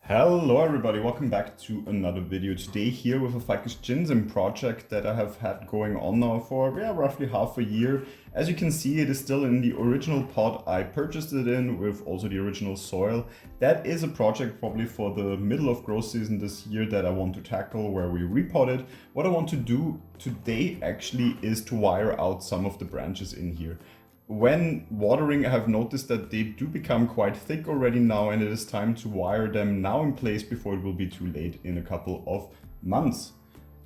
Hello everybody, welcome back to another video. Today here with a Ficus Ginseng project that I have had going on now for roughly half a year. As you can see, it is still in the original pot I purchased it in, with also the original soil. That is a project probably for the middle of growth season this year that I want to tackle, where we repot it. What I want to do today actually is to wire out some of the branches in here. When watering, I have noticed that they do become quite thick already now, and it is time to wire them now in place before it will be too late in a couple of months.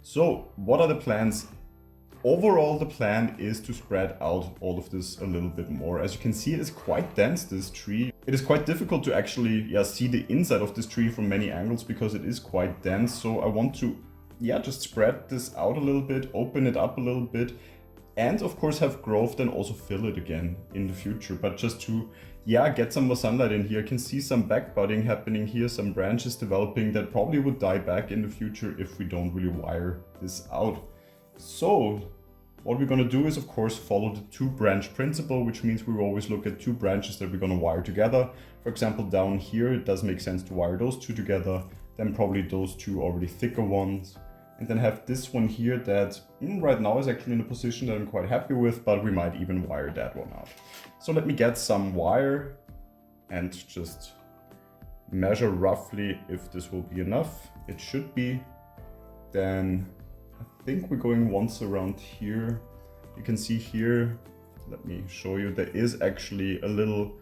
So what are the plans? Overall, the plan is to spread out all of this a little bit more. As you can see, it is quite dense, this tree. It is quite difficult to actually see the inside of this tree from many angles because it is quite dense. So I want to just spread this out a little bit, open it up a little bit, and of course have growth and also fill it again in the future. But just to get some more sunlight in here. I can see some back budding happening here, some branches developing that probably would die back in the future if we don't really wire this out. So what we're going to do is of course follow the two branch principle, which means we will always look at two branches that we're going to wire together. For example, down here it does make sense to wire those two together, then probably those two already thicker ones. And then have this one here that right now is actually in a position that I'm quite happy with, but we might even wire that one out. So let me get some wire and just measure roughly if this will be enough. It should be. Then I think we're going once around here. You can see here, let me show you, there is actually a little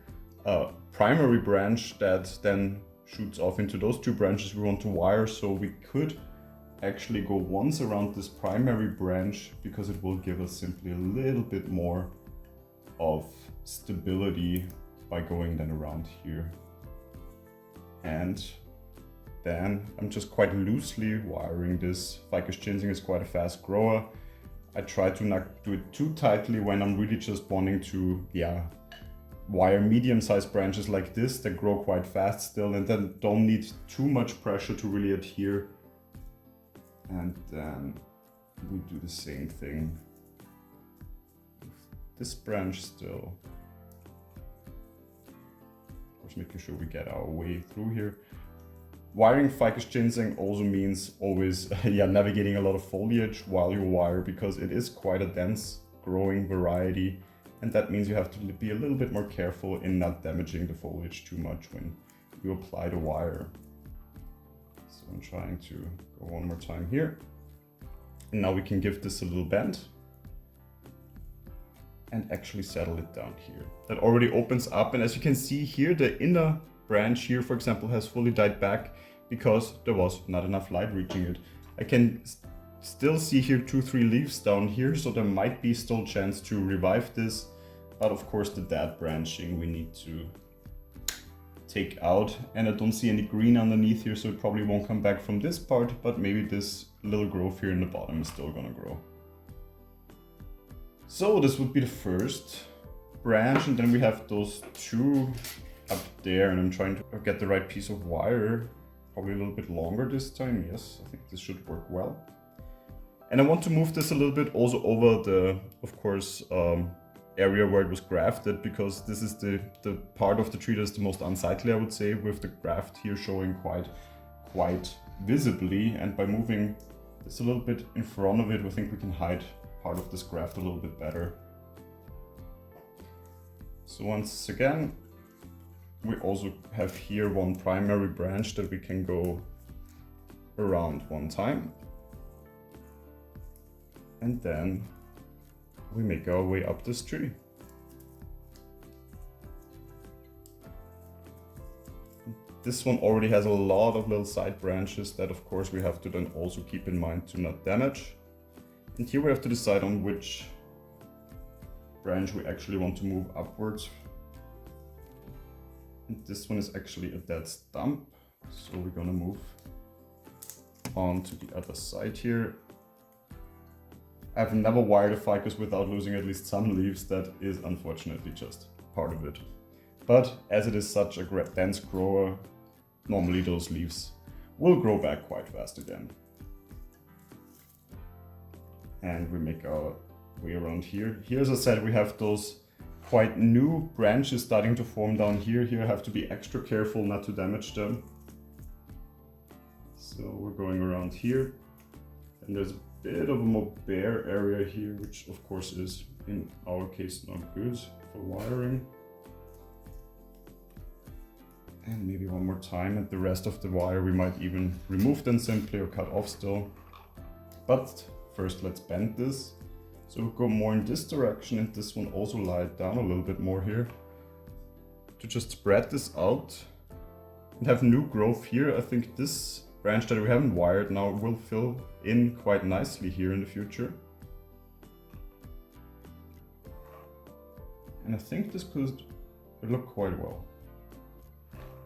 primary branch that then shoots off into those two branches we want to wire. So we could actually go once around this primary branch because it will give us simply a little bit more of stability by going then around here. And then I'm just quite loosely wiring this. Ficus Ginseng is quite a fast grower. I try to not do it too tightly when I'm really just wanting to wire medium-sized branches like this that grow quite fast still and then don't need too much pressure to really adhere. And then we do the same thing with this branch still. Of course, making sure we get our way through here. Wiring Ficus Ginseng also means always navigating a lot of foliage while you wire, because it is quite a dense growing variety. And that means you have to be a little bit more careful in not damaging the foliage too much when you apply the wire. So I'm trying to go one more time here. And now we can give this a little bend and actually settle it down here. That already opens up, and as you can see here, the inner branch here, for example, has fully died back because there was not enough light reaching it. I can still see here 2-3 leaves down here, so there might be still chance to revive this. But of course the dead branching we need to take out, and I don't see any green underneath here, so it probably won't come back from this part, but maybe this little growth here in the bottom is still gonna grow. So this would be the first branch, and then we have those two up there, and I'm trying to get the right piece of wire, probably a little bit longer this time. Yes, I think this should work well. And I want to move this a little bit also over the, of course, area where it was grafted, because this is the part of the tree that's the most unsightly, I would say, with the graft here showing quite visibly. And by moving this a little bit in front of it, I think we can hide part of this graft a little bit better. So once again, we also have here one primary branch that we can go around one time. And then we make our way up this tree. This one already has a lot of little side branches that of course we have to then also keep in mind to not damage. And here we have to decide on which branch we actually want to move upwards. And this one is actually a dead stump, so we're gonna move on to the other side here. I've never wired a ficus without losing at least some leaves. That is unfortunately just part of it. But as it is such a dense grower, normally those leaves will grow back quite fast again. And we make our way around here. Here, as I said, we have those quite new branches starting to form down here. Here I have to be extra careful not to damage them. going around here. And there's a bit of a more bare area here, which of course is in our case not good for wiring. And maybe one more time, and the rest of the wire we might even remove then simply or cut off still. But first let's bend this. So we'll go more in this direction, and this one also lie it down a little bit more here. To just spread this out and have new growth here. I think this branch that we haven't wired now will fill in quite nicely here in the future. And I think this could look quite well.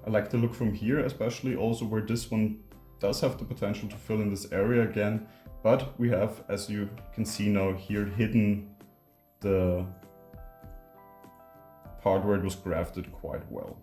I like the look from here, especially also where this one does have the potential to fill in this area again, but we have, as you can see now here, hidden the part where it was grafted quite well.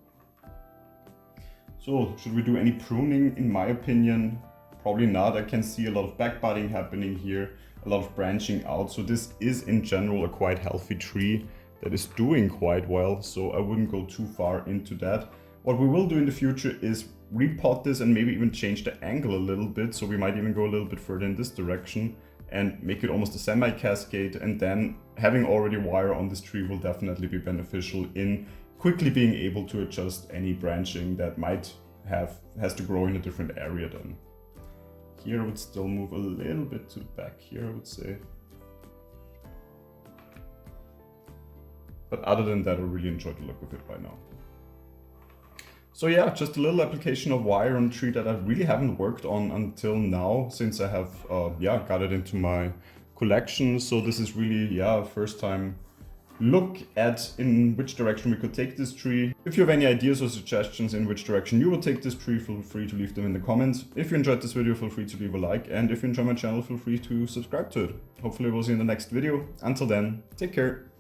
So should we do any pruning? In my opinion, probably not. I can see a lot of backbudding happening here, a lot of branching out. So this is in general a quite healthy tree that is doing quite well. So I wouldn't go too far into that. What we will do in the future is repot this and maybe even change the angle a little bit. So we might even go a little bit further in this direction and make it almost a semi-cascade. And then having already wire on this tree will definitely be beneficial in quickly being able to adjust any branching that has to grow in a different area then. Here I would still move a little bit to the back here, I would say. But other than that, I really enjoyed the look of it by now. So yeah, just a little application of wire on a tree that I really haven't worked on until now, since I have got it into my collection. So this is really first time look at in which direction we could take this tree. If you have any ideas or suggestions in which direction you will take this tree, feel free to leave them in the comments. If you enjoyed this video, feel free to leave a like, and if you enjoy my channel, feel free to subscribe to it. Hopefully we'll see you in the next video. Until then, take care.